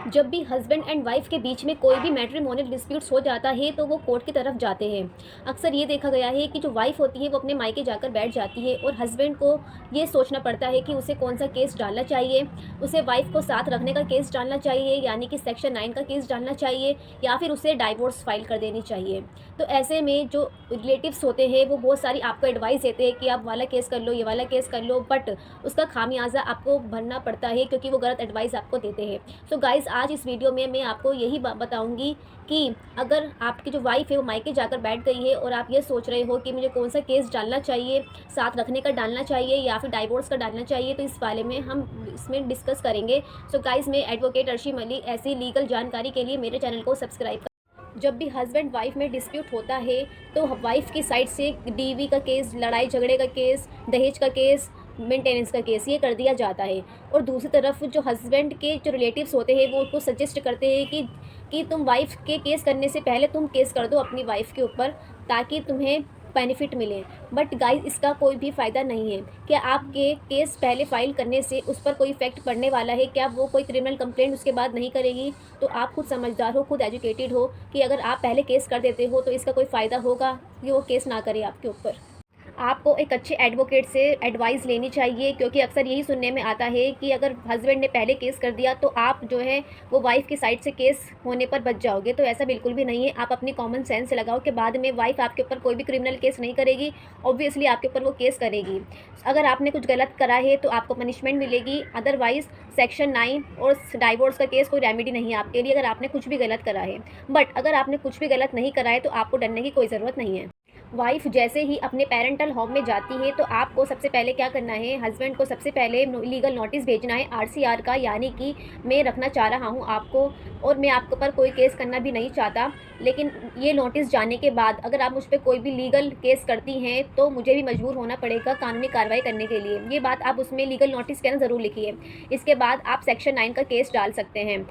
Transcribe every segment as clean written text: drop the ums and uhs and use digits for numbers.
जब भी husband and wife के बीच में कोई भी मैट्रिमोनियल डिस्प्यूट्स हो जाता है तो वो कोर्ट की तरफ जाते हैं। अक्सर ये देखा गया है कि जो वाइफ होती है वो अपने मायके जाकर बैठ जाती है और हस्बैंड को ये सोचना पड़ता है कि उसे कौन सा केस डालना चाहिए। उसे वाइफ को साथ रखने का केस डालना चाहिए, यानी कि सेक्शन 9 का केस डालना चाहिए, या फिर उसे डाइवोर्स फाइल कर देनी चाहिए। तो ऐसे में जो रिलेटिव्स होते हैं वो बहुत सारी आपको एडवाइस देते हैं कि आप वाला केस कर लो, ये वाला केस कर लो, बट उसका खामियाजा आपको भरना पड़ता है क्योंकि वो गलत एडवाइस आपको देते हैं। सो गाइस, आज इस वीडियो में मैं आपको यही बताऊंगी कि अगर आपकी जो वाइफ है वो मायके जाकर बैठ गई है और आप ये सोच रहे हो कि मुझे कौन सा केस डालना चाहिए, साथ रखने का डालना चाहिए या फिर डाइवोर्स का डालना चाहिए, तो इस बारे में हम इसमें डिस्कस करेंगे। सो गाइस, मैं एडवोकेट अर्शी मली, ऐसी लीगल जानकारी के लिए मेरे चैनल को सब्सक्राइब। जब भी हस्बैंड वाइफ में डिस्प्यूट होता है तो वाइफ की साइड से डीवी का केस, लड़ाई झगड़े का केस, दहेज का केस, मेंटेनेंस का केस ये कर दिया जाता है। और दूसरी तरफ जो हस्बैंड के जो रिलेटिव्स होते हैं वो उसको सजेस्ट करते हैं कि तुम वाइफ के केस करने से पहले तुम केस कर दो अपनी वाइफ के ऊपर, ताकि तुम्हें बेनिफिट मिले। बट गाइस, इसका कोई भी फ़ायदा नहीं है। क्या आपके केस पहले फाइल करने से उस पर कोई इफेक्ट पड़ने वाला है? क्या वो कोई क्रिमिनल कंप्लेंट उसके बाद नहीं करेगी? तो आप खुद समझदार हो, खुद एजुकेटेड हो कि अगर आप पहले केस कर देते हो तो इसका कोई फ़ायदा होगा कि वो केस ना करे आपके ऊपर। आपको एक अच्छे एडवोकेट से एडवाइस लेनी चाहिए, क्योंकि अक्सर यही सुनने में आता है कि अगर हस्बैंड ने पहले केस कर दिया तो आप जो है वो वाइफ की साइड से केस होने पर बच जाओगे। तो ऐसा बिल्कुल भी नहीं है। आप अपनी कॉमन सेंस से लगाओ कि बाद में वाइफ आपके ऊपर कोई भी क्रिमिनल केस नहीं करेगी, ऑब्वियसली आपके ऊपर वो केस करेगी। अगर आपने कुछ गलत करा है तो आपको पनिशमेंट मिलेगी, अदरवाइज़ सेक्शन 9 और डाइवोर्स का केस कोई रेमेडी नहीं है आपके लिए, अगर आपने कुछ भी गलत करा है। बट अगर आपने कुछ भी गलत नहीं करा है तो आपको डरने की कोई ज़रूरत नहीं है। वाइफ जैसे ही अपने पेरेंटल होम में जाती है तो आपको सबसे पहले क्या करना है, हस्बैंड को सबसे पहले लीगल नोटिस भेजना है आरसीआर का, यानी कि मैं रखना चाह रहा हूँ आपको और मैं आपके ऊपर कोई केस करना भी नहीं चाहता, लेकिन ये नोटिस जाने के बाद अगर आप मुझ पर कोई भी लीगल केस करती हैं तो मुझे भी मजबूर होना पड़ेगा कानूनी कार्रवाई करने के लिए। ये बात आप उसमें लीगल नोटिस के अंदर ज़रूर लिखिए। इसके बाद आप सेक्शन 9 का केस डाल सकते हैं।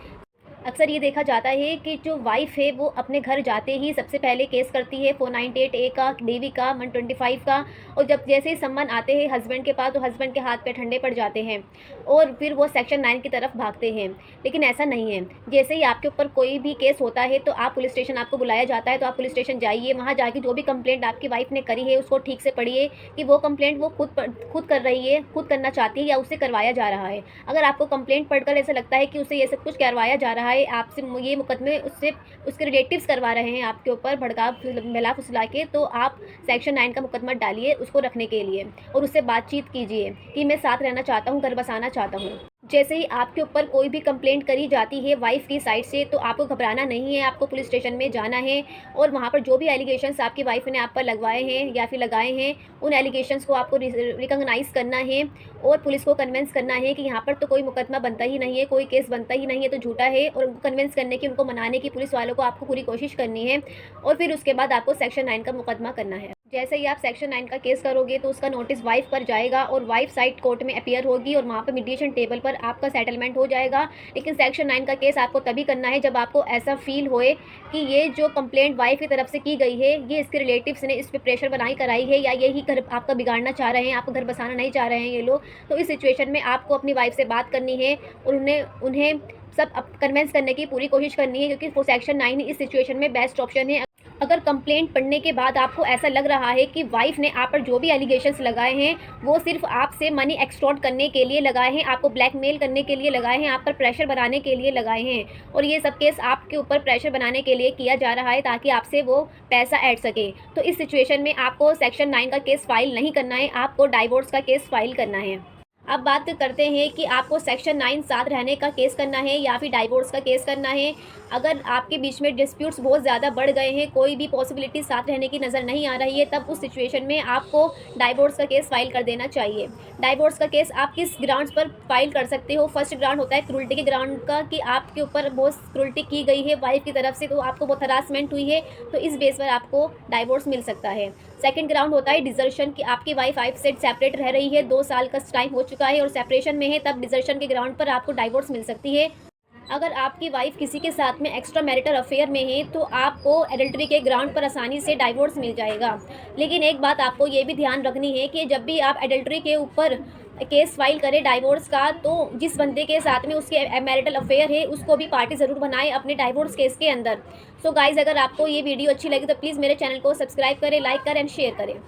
अक्सर ये देखा जाता है कि जो वाइफ है वो अपने घर जाते ही सबसे पहले केस करती है 498A का, डीवी का, 125 का, और जब जैसे ही सम्मन आते हैं हस्बैंड के पास तो हस्बैंड के हाथ पे ठंडे पड़ जाते हैं और फिर वो सेक्शन 9 की तरफ भागते हैं। लेकिन ऐसा नहीं है। जैसे ही आपके ऊपर कोई भी केस होता है तो आप पुलिस स्टेशन, आपको बुलाया जाता है तो आप पुलिस स्टेशन जाइए। वहाँ जाके जो भी कंप्लेंट आपकी वाइफ ने करी है उसको ठीक से पढ़िए कि वो कंप्लेंट वो खुद कर रही है, खुद करना चाहती है या उसे करवाया जा रहा है। अगर आपको कंप्लेंट पढ़कर ऐसा लगता है कि उसे ये सब कुछ करवाया जा रहा है, आपसे ये मुकदमे उससे उसके रिलेटिव्स करवा रहे हैं आपके ऊपर भड़का बहला फुसला के, तो आप सेक्शन 9 का मुकदमा डालिए उसको रखने के लिए और उससे बातचीत कीजिए कि मैं साथ रहना चाहता हूँ, घर बसाना चाहता हूँ। जैसे ही आपके ऊपर कोई भी कंप्लेंट करी जाती है वाइफ की साइड से तो आपको घबराना नहीं है, आपको पुलिस स्टेशन में जाना है और वहाँ पर जो भी एलिगेशंस आपकी वाइफ ने आप पर लगवाए हैं या फिर लगाए हैं उन एलिगेशंस को आपको रिकॉग्नाइज़ करना है और पुलिस को कन्विंस करना है कि यहाँ पर तो कोई मुकदमा बनता ही नहीं है, कोई केस बनता ही नहीं है, तो झूठा है। और उनको कन्विंस करने की, उनको मनाने की पुलिस वालों को आपको पूरी कोशिश करनी है और फिर उसके बाद आपको सेक्शन 9 का मुकदमा करना है। जैसे ही आप सेक्शन 9 का केस करोगे तो उसका नोटिस वाइफ पर जाएगा और वाइफ साइड कोर्ट में अपीयर होगी और वहाँ पर मीडिएशन टेबल पर आपका सेटलमेंट हो जाएगा। लेकिन सेक्शन 9 का केस आपको तभी करना है जब आपको ऐसा फील होए कि ये जो कंप्लेंट वाइफ की तरफ से की गई है ये इसके रिलेटिव्स ने इस पर प्रेशर बनाई कराई है या यही घर आपका बिगाड़ना चाह रहे हैं, आपको घर बसाना नहीं चाह रहे हैं ये लोग। तो इस सिचुएशन में आपको अपनी वाइफ से बात करनी है और उन्हें सब कन्विंस करने की पूरी कोशिश करनी है, क्योंकि वो सेक्शन 9 इस सिचुएशन में बेस्ट ऑप्शन है। अगर कंप्लेंट पढ़ने के बाद आपको ऐसा लग रहा है कि वाइफ ने आप पर जो भी एलिगेशंस लगाए हैं वो सिर्फ आपसे मनी एक्सटॉर्ट करने के लिए लगाए हैं, आपको ब्लैकमेल करने के लिए लगाए हैं, आप पर प्रेशर बनाने के लिए लगाए हैं और ये सब केस आपके ऊपर प्रेशर बनाने के लिए किया जा रहा है ताकि आपसे वो पैसा ऐड सके, तो इस सिचुएशन में आपको सेक्शन 9 का केस फाइल नहीं करना है, आपको डाइवोर्स का केस फाइल करना है। अब बात करते हैं कि आपको सेक्शन 9 साथ रहने का केस करना है या फिर डाइवोर्स का केस करना है। अगर आपके बीच में डिस्प्यूट्स बहुत ज़्यादा बढ़ गए हैं, कोई भी पॉसिबिलिटी साथ रहने की नज़र नहीं आ रही है, तब उस सिचुएशन में आपको डाइवोर्स का केस फाइल कर देना चाहिए। डाइवोर्स का केस आप किस ग्राउंड्स पर फाइल कर सकते हो? फर्स्ट ग्राउंड होता है क्रूल्टी के ग्राउंड का, कि आपके ऊपर बहुत क्रूल्टी की गई है वाइफ की तरफ से, तो आपको बहुत हरासमेंट हुई है, तो इस बेस पर आपको डाइवोर्स मिल सकता है। सेकंड ग्राउंड होता है डिजर्शन, कि आपकी वाइफ से सेपरेट रह रही है, 2 साल का टाइम हो चुका है और सेपरेशन में है, तब डिजर्शन के ग्राउंड पर आपको डाइवोर्स मिल सकती है। अगर आपकी वाइफ किसी के साथ में एक्स्ट्रा मैरिटल अफेयर में है तो आपको एडल्ट्री के ग्राउंड पर आसानी से डाइवोर्स मिल जाएगा। लेकिन एक बात आपको ये भी ध्यान रखनी है कि जब भी आप एडल्ट्री के ऊपर केस फाइल करे डाइवोर्स का, तो जिस बंदे के साथ में उसके मैरिटल अफेयर है उसको भी पार्टी ज़रूर बनाए अपने डाइवोर्स केस के अंदर। सो गाइज़, अगर आपको ये वीडियो अच्छी लगी तो प्लीज़ मेरे चैनल को सब्सक्राइब करें, लाइक करें एंड शेयर करें।